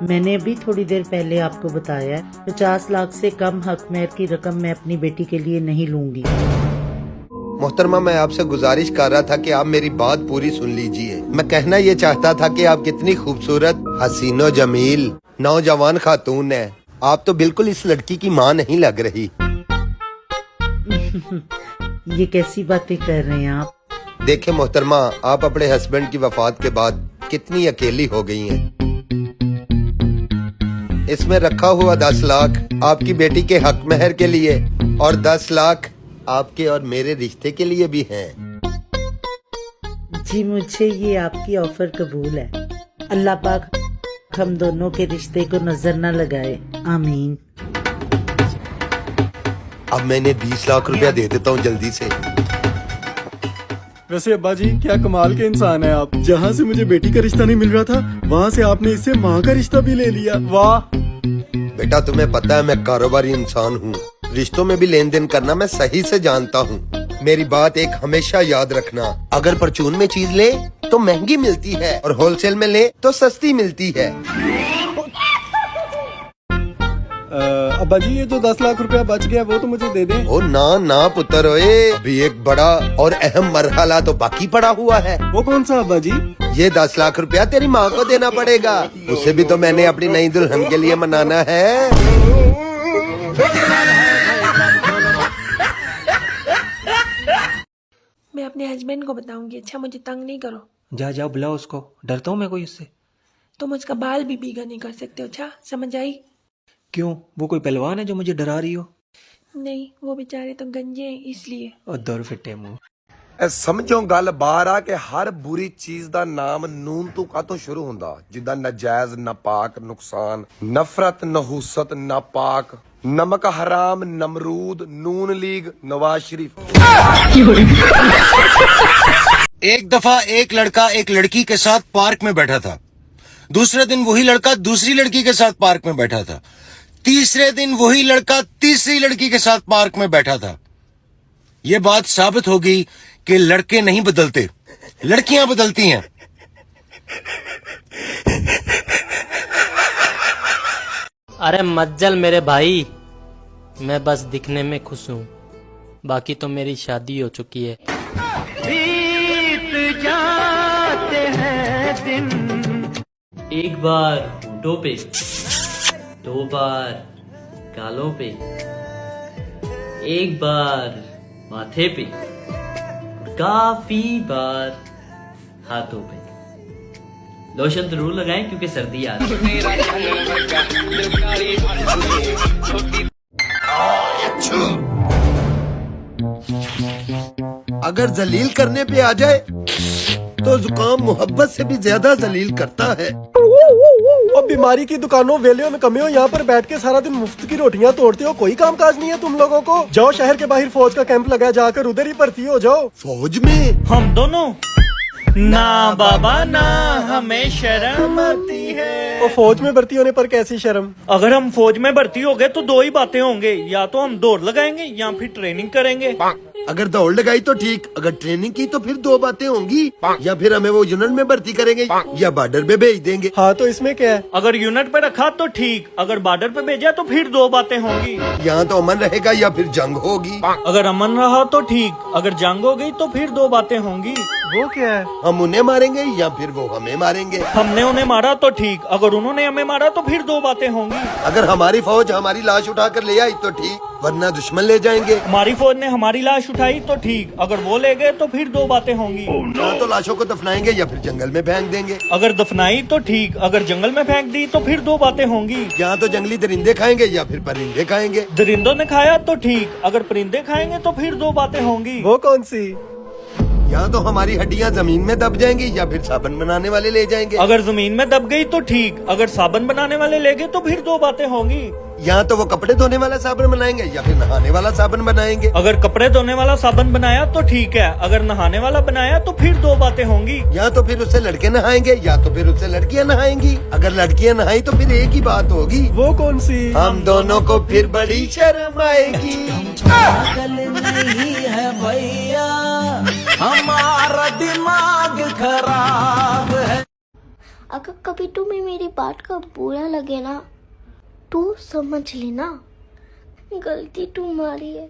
मैंने अभी थोड़ी देर पहले आपको बताया 50 लाख से कम हक मेहर की रकम मैं अपनी बेटी के लिए नहीं लूंगी। मोहतरमा, मैं आपसे गुजारिश कर रहा था कि आप मेरी बात पूरी सुन लीजिए। मैं कहना ये चाहता था कि आप कितनी खूबसूरत, हसीनो जमील नौजवान खातून है। आप तो बिल्कुल इस लड़की की माँ नहीं लग रही। ये कैसी बातें कर रहे हैं आप? देखे मोहतरमा, आप अपने हस्बैंड की वफात के बाद कितनी अकेली हो गई हैं। इसमें रखा हुआ 10 लाख आपकी बेटी के हक मेहर के लिए और 10 लाख आपके और मेरे रिश्ते के लिए भी हैं। जी, मुझे ये आपकी ऑफर कबूल है। अल्लाह पाक हम दोनों के रिश्ते को नजर न लगाए, आमीन। अब मैंने 20 लाख रुपया दे देता हूँ जल्दी से। वैसे अब्बा जी, क्या कमाल के इंसान है आप। जहाँ से मुझे बेटी का रिश्ता नहीं मिल रहा था, वहाँ से आपने इससे माँ का रिश्ता भी ले लिया। वाह बेटा, तुम्हें पता है मैं कारोबारी इंसान हूँ। रिश्तों में भी लेन देन करना मैं सही से जानता हूँ। मेरी बात एक हमेशा याद रखना, अगर परचून में चीज ले तो महंगी मिलती है और होलसेल में ले तो सस्ती मिलती है। अब्बा जी, ये जो 10 लाख रुपया बच गया वो तो मुझे दे दें। ओ ना ना पुत्र, ओए अभी एक बड़ा और अहम मरहला तो बाकी पड़ा हुआ है। वो कौन सा अब्बा जी? ये 10 लाख रुपया तेरी माँ को देना पड़ेगा। उसे भी तो मैंने अपनी नई दुल्हन के लिए मनाना है। मैं अपने हस्बैंड को बताऊंगी। अच्छा, मुझे तंग नहीं करो। जा जाओ, बुलाओ उसको। डरता हूँ मैं कोई उससे। तुम उसका बाल भी भीगा नहीं कर सकते हो। अच्छा, समझ आई? क्यों, वो कोई पहलवान है जो मुझे डरा रही हो? नहीं, वो बेचारे तो गंजे हैं इसलिए। और दौर फिटे मुंह। समझो गल बार आ के हर बुरी चीज दा नाम नून तो कातों शुरू हुंदा, जिदा नाजायज, नापाक, नुकसान, नफरत, नहूसत, नापाक, नमक हराम, नमरूद, नून लीग, नवाज शरीफ। एक दफा एक लड़का एक लड़की के साथ पार्क में बैठा था। दूसरे दिन वही लड़का दूसरी लड़की के साथ पार्क में बैठा था। तीसरे दिन वही लड़का तीसरी लड़की के साथ पार्क में बैठा था। यह बात साबित होगी कि लड़के नहीं बदलते, लड़कियां बदलती हैं। अरे मत जल मेरे भाई, मैं बस दिखने में खुश हूँ, बाकी तो मेरी शादी हो चुकी है। बीत जाते हैं दिन, एक बार होठों पे, 2 बार गालों पे, 1 बार माथे पे, काफी बार हाथों पे। लोशन जरूर लगाएं क्योंकि सर्दी आ रही है। अगर जलील करने पे आ जाए तो जुकाम मोहब्बत से भी ज्यादा जलील करता है। और बीमारी की दुकानों, वेलियों में कमियों, यहाँ पर बैठ के सारा दिन मुफ्त की रोटियाँ तोड़ते हो। कोई काम काज नहीं है तुम लोगों को? जाओ शहर के बाहर फौज का कैंप लगा, जाकर उधर ही भर्ती हो जाओ। फौज में? हम दोनों? ना बाबा ना, हमें शर्म आती है। और फौज में भर्ती होने पर कैसी शर्म? अगर हम फौज में भर्ती हो गए तो 2 ही बातें होंगे, या तो हम दौड़ लगाएंगे या फिर ट्रेनिंग करेंगे। अगर दौड़ लगाई तो ठीक, अगर ट्रेनिंग की तो फिर 2 बातें होंगी। या फिर हमें वो यूनिट में भर्ती करेंगे या बॉर्डर पे भेज देंगे। हाँ, तो इसमें क्या है? अगर यूनिट पे रखा तो ठीक, अगर बॉर्डर पे भेजा तो फिर 2 बातें होंगी। यहाँ तो अमन रहेगा या फिर जंग होगी। अगर अमन रहा तो ठीक, अगर जंग हो गई तो फिर 2 बातें होंगी। वो क्या है? हम उन्हें मारेंगे या फिर वो हमें मारेंगे। हमने उन्हें मारा तो ठीक, अगर उन्होंने हमें मारा तो फिर 2 बातें होंगी। अगर हमारी फौज हमारी लाश उठा कर ले आई तो ठीक, वरना दुश्मन ले जाएंगे। हमारी फौज ने हमारी लाश उठाई तो ठीक, अगर वो ले गए तो फिर 2 बातें होंगी। या तो लाशों को दफनाएंगे या फिर जंगल में फेंक देंगे। अगर दफनाई तो ठीक, अगर जंगल में फेंक दी तो फिर 2 बातें होंगी। यहाँ तो जंगली दरिंदे खाएंगे या फिर परिंदे खाएंगे। दरिंदों ने खाया तो ठीक, अगर परिंदे खाएंगे तो फिर 2 बातें होंगी। वो कौन सी? यहाँ तो हमारी हड्डियाँ जमीन में दब जाएंगी या फिर साबुन बनाने वाले ले जाएंगे। अगर जमीन में दब गई तो ठीक, अगर साबुन बनाने वाले ले गए तो फिर 2 बातें होंगी। यहाँ तो वो कपड़े धोने वाला साबुन बनाएंगे या फिर नहाने वाला साबुन बनाएंगे। अगर कपड़े धोने वाला साबुन बनाया तो ठीक है, अगर नहाने वाला बनाया तो फिर 2 बातें होंगी। या तो फिर उससे लड़के नहाएंगे या तो फिर उससे लड़कियाँ नहाएंगी। अगर लड़कियाँ नहाई तो फिर एक ही बात होगी। वो कौन सी? हम दोनों को फिर बड़ी शर्म आएगी। नहीं है भैया, हमारा दिमाग खराब है। अगर कभी तुम्हें मेरी बात का बुरा लगे ना तो समझ लेना गलती तुम्हारी है।